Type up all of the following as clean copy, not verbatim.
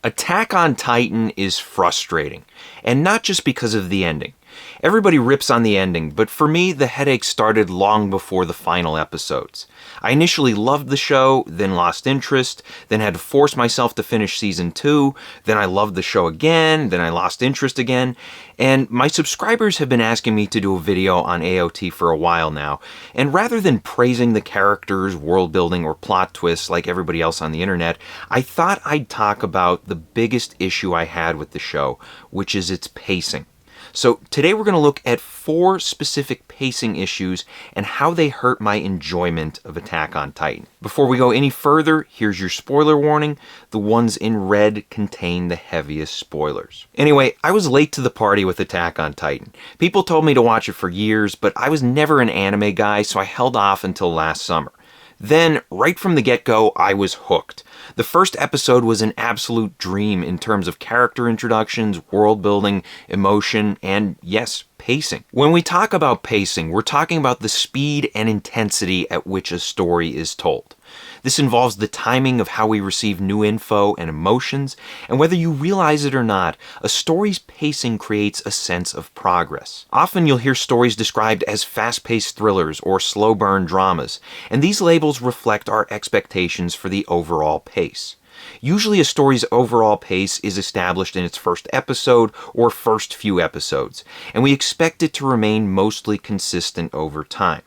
Attack on Titan is frustrating, and not just because of the ending. Everybody rips on the ending, but for me, the headache started long before the final episodes. I initially loved the show, then lost interest, then had to force myself to finish season 2, then I loved the show again, then I lost interest again, and my subscribers have been asking me to do a video on AOT for a while now, and rather than praising the characters, world building, or plot twists like everybody else on the internet, I thought I'd talk about the biggest issue I had with the show, which is its pacing. So today we're going to look at 4 specific pacing issues and how they hurt my enjoyment of Attack on Titan. Before we go any further, here's your spoiler warning. The ones in red contain the heaviest spoilers. Anyway, I was late to the party with Attack on Titan. People told me to watch it for years, but I was never an anime guy, so I held off until last summer. Then, right from the get-go, I was hooked. The first episode was an absolute dream in terms of character introductions, world building, emotion, and yes, pacing. When we talk about pacing, we're talking about the speed and intensity at which a story is told. This involves the timing of how we receive new info and emotions, and whether you realize it or not, a story's pacing creates a sense of progress. Often you'll hear stories described as fast-paced thrillers or slow-burn dramas, and these labels reflect our expectations for the overall pace. Usually a story's overall pace is established in its first episode or first few episodes, and we expect it to remain mostly consistent over time.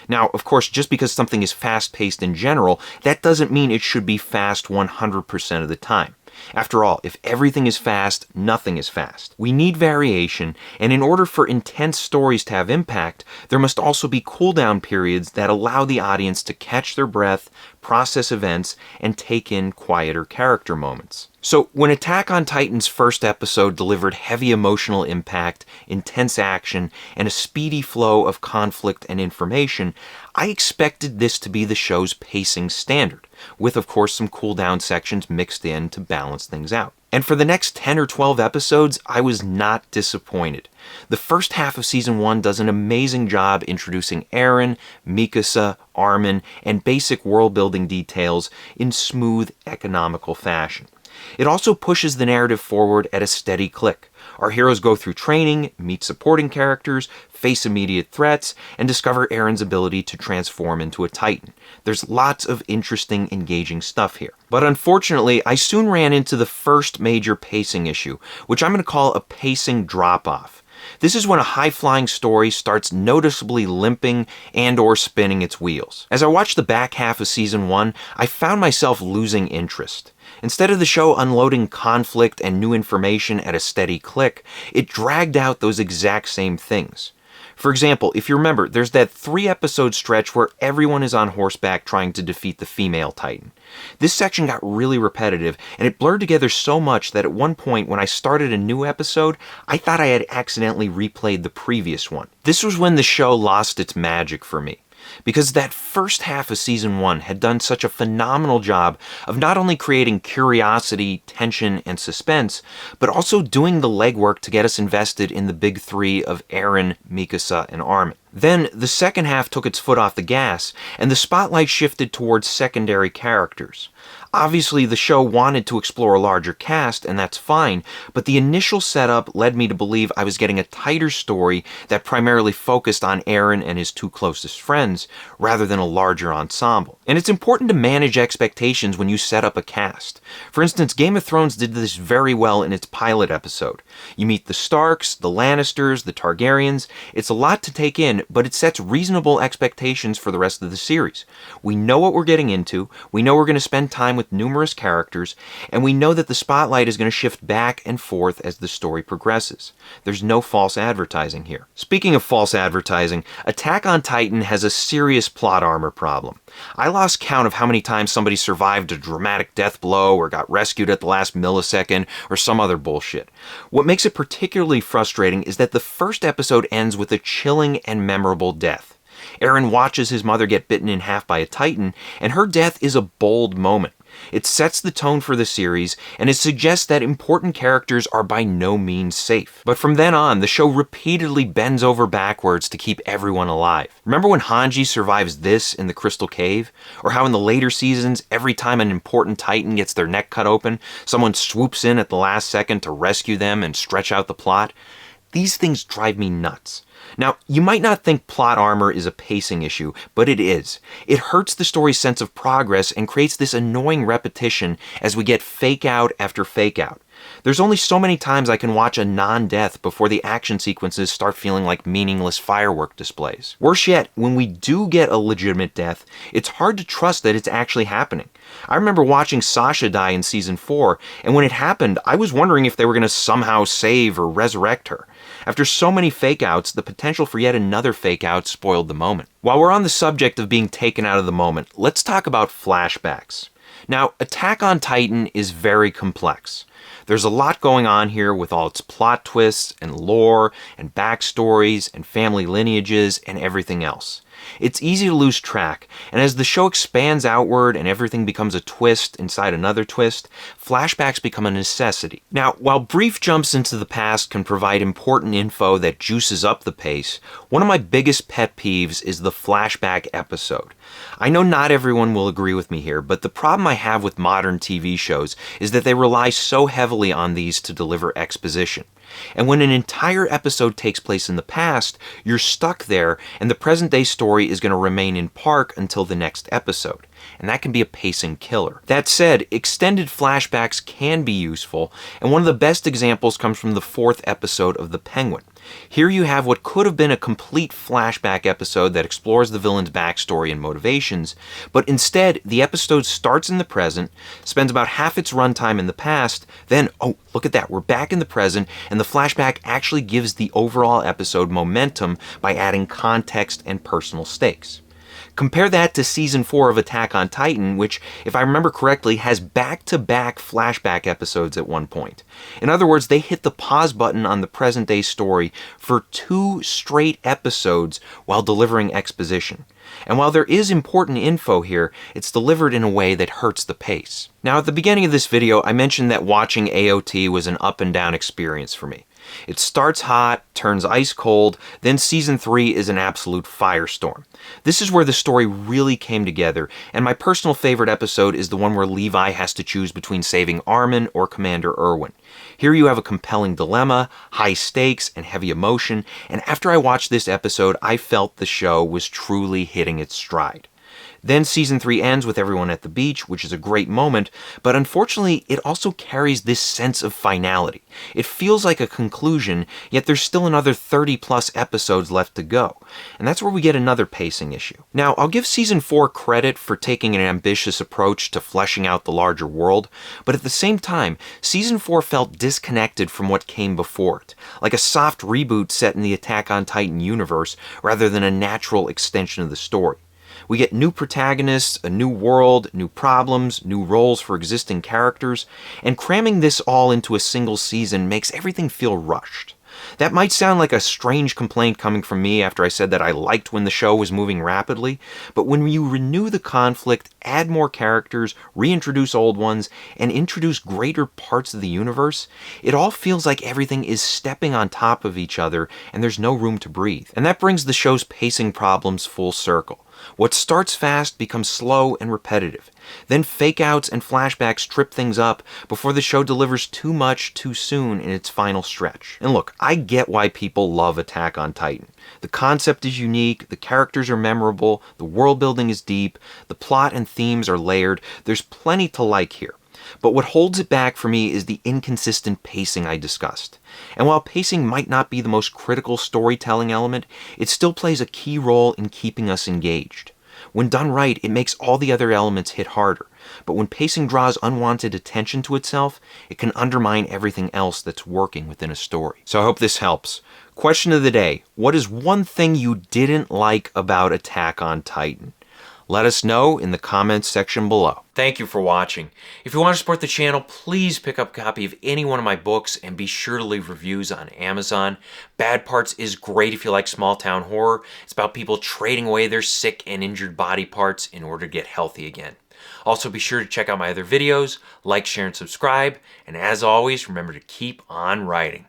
Now, of course, just because something is fast-paced in general, that doesn't mean it should be fast 100% of the time. After all, if everything is fast, nothing is fast. We need variation, and in order for intense stories to have impact, there must also be cooldown periods that allow the audience to catch their breath, process events, and take in quieter character moments. So, when Attack on Titan's first episode delivered heavy emotional impact, intense action, and a speedy flow of conflict and information, I expected this to be the show's pacing standard, with of course some cooldown sections mixed in to balance things out. And for the next 10 or 12 episodes, I was not disappointed. The first half of Season 1 does an amazing job introducing Eren, Mikasa, Armin, and basic world-building details in smooth, economical fashion. It also pushes the narrative forward at a steady click. Our heroes go through training, meet supporting characters, face immediate threats, and discover Eren's ability to transform into a Titan. There's lots of interesting, engaging stuff here. But unfortunately, I soon ran into the first major pacing issue, which I'm going to call a pacing drop-off. This is when a high-flying story starts noticeably limping and/or spinning its wheels. As I watched the back half of Season 1, I found myself losing interest. Instead of the show unloading conflict and new information at a steady click, it dragged out those exact same things. For example, if you remember, there's that 3-episode stretch where everyone is on horseback trying to defeat the female Titan. This section got really repetitive, and it blurred together so much that at one point when I started a new episode, I thought I had accidentally replayed the previous one. This was when the show lost its magic for me. Because that first half of Season 1 had done such a phenomenal job of not only creating curiosity, tension, and suspense, but also doing the legwork to get us invested in the big 3 of Eren, Mikasa, and Armin. Then, the second half took its foot off the gas, and the spotlight shifted towards secondary characters. Obviously, the show wanted to explore a larger cast, and that's fine, but the initial setup led me to believe I was getting a tighter story that primarily focused on Eren and his 2 closest friends, rather than a larger ensemble. And it's important to manage expectations when you set up a cast. For instance, Game of Thrones did this very well in its pilot episode. You meet the Starks, the Lannisters, the Targaryens. It's a lot to take in, but it sets reasonable expectations for the rest of the series. We know what we're getting into, we know we're going to spend time with numerous characters, and we know that the spotlight is going to shift back and forth as the story progresses. There's no false advertising here. Speaking of false advertising, Attack on Titan has a serious plot armor problem. I lost count of how many times somebody survived a dramatic death blow or got rescued at the last millisecond or some other bullshit. What makes it particularly frustrating is that the first episode ends with a chilling and memorable death. Eren watches his mother get bitten in half by a Titan, and her death is a bold moment. It sets the tone for the series, and it suggests that important characters are by no means safe. But from then on, the show repeatedly bends over backwards to keep everyone alive. Remember when Hanji survives this in the Crystal Cave? Or how in the later seasons, every time an important Titan gets their neck cut open, someone swoops in at the last second to rescue them and stretch out the plot? These things drive me nuts. Now, you might not think plot armor is a pacing issue, but it is. It hurts the story's sense of progress and creates this annoying repetition as we get fake out after fake out. There's only so many times I can watch a non-death before the action sequences start feeling like meaningless firework displays. Worse yet, when we do get a legitimate death, it's hard to trust that it's actually happening. I remember watching Sasha die in Season 4, and when it happened, I was wondering if they were going to somehow save or resurrect her. After so many fake-outs, the potential for yet another fake-out spoiled the moment. While we're on the subject of being taken out of the moment, let's talk about flashbacks. Now, Attack on Titan is very complex. There's a lot going on here with all its plot twists and lore and backstories and family lineages and everything else. It's easy to lose track, and as the show expands outward and everything becomes a twist inside another twist, flashbacks become a necessity. Now, while brief jumps into the past can provide important info that juices up the pace, one of my biggest pet peeves is the flashback episode. I know not everyone will agree with me here, but the problem I have with modern TV shows is that they rely so heavily on these to deliver exposition. And when an entire episode takes place in the past, you're stuck there, and the present-day story is going to remain in park until the next episode. And that can be a pacing killer. That said, extended flashbacks can be useful, and one of the best examples comes from the 4th episode of The Penguin. Here you have what could have been a complete flashback episode that explores the villain's backstory and motivations, but instead, the episode starts in the present, spends about half its runtime in the past, then, oh, look at that, we're back in the present, and the flashback actually gives the overall episode momentum by adding context and personal stakes. Compare that to Season 4 of Attack on Titan, which, if I remember correctly, has back-to-back flashback episodes at one point. In other words, they hit the pause button on the present-day story for 2 straight episodes while delivering exposition. And while there is important info here, it's delivered in a way that hurts the pace. Now, at the beginning of this video, I mentioned that watching AOT was an up-and-down experience for me. It starts hot, turns ice cold, then Season 3 is an absolute firestorm. This is where the story really came together, and my personal favorite episode is the one where Levi has to choose between saving Armin or Commander Erwin. Here you have a compelling dilemma, high stakes, and heavy emotion, and after I watched this episode, I felt the show was truly hitting its stride. Then Season 3 ends with everyone at the beach, which is a great moment, but unfortunately it also carries this sense of finality. It feels like a conclusion, yet there's still another 30 plus episodes left to go, and that's where we get another pacing issue. Now, I'll give Season 4 credit for taking an ambitious approach to fleshing out the larger world, but at the same time, Season 4 felt disconnected from what came before it, like a soft reboot set in the Attack on Titan universe rather than a natural extension of the story. We get new protagonists, a new world, new problems, new roles for existing characters, and cramming this all into a single season makes everything feel rushed. That might sound like a strange complaint coming from me after I said that I liked when the show was moving rapidly, but when you renew the conflict, add more characters, reintroduce old ones, and introduce greater parts of the universe, it all feels like everything is stepping on top of each other and there's no room to breathe. And that brings the show's pacing problems full circle. What starts fast becomes slow and repetitive. Then fake-outs and flashbacks trip things up before the show delivers too much too soon in its final stretch. And look, I get why people love Attack on Titan. The concept is unique, the characters are memorable, the world building is deep, the plot and themes are layered, there's plenty to like here. But what holds it back for me is the inconsistent pacing I discussed. And while pacing might not be the most critical storytelling element, it still plays a key role in keeping us engaged. When done right, it makes all the other elements hit harder. But when pacing draws unwanted attention to itself, it can undermine everything else that's working within a story. So I hope this helps. Question of the day: what is one thing you didn't like about Attack on Titan? Let us know in the comments section below. Thank you for watching. If you want to support the channel, please pick up a copy of any one of my books and be sure to leave reviews on Amazon. Bad Parts is great if you like small town horror. It's about people trading away their sick and injured body parts in order to get healthy again. Also, be sure to check out my other videos, like, share, and subscribe. And as always, remember to keep on writing.